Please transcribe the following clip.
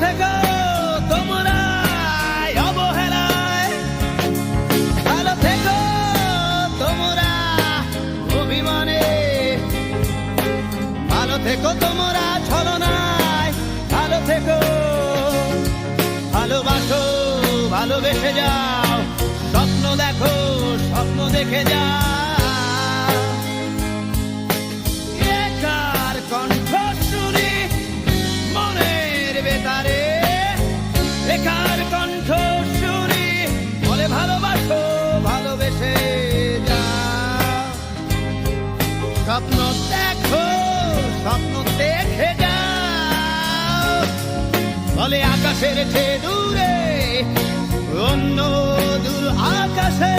থেকো তোমরা অবহেলায়, ভালো থেকো তোমরা অভিমানে, ভালো থেকো তোমরা ছলনায়, ভালো থেকো, ভালোবাসো ভালোবেসে যাও, স্বপ্ন দেখো স্বপ্ন দেখে যাও। একার কণ্ঠ শুনি মনের বেতারে, একার কণ্ঠ শুনি বলে ভালোবাসো ভালোবেসে যাও। স্বপ্ন দেখো স্বপ্ন দেখে যাও, বলে আকাশের চেয়ে দূরে অন্য দূর আকাশে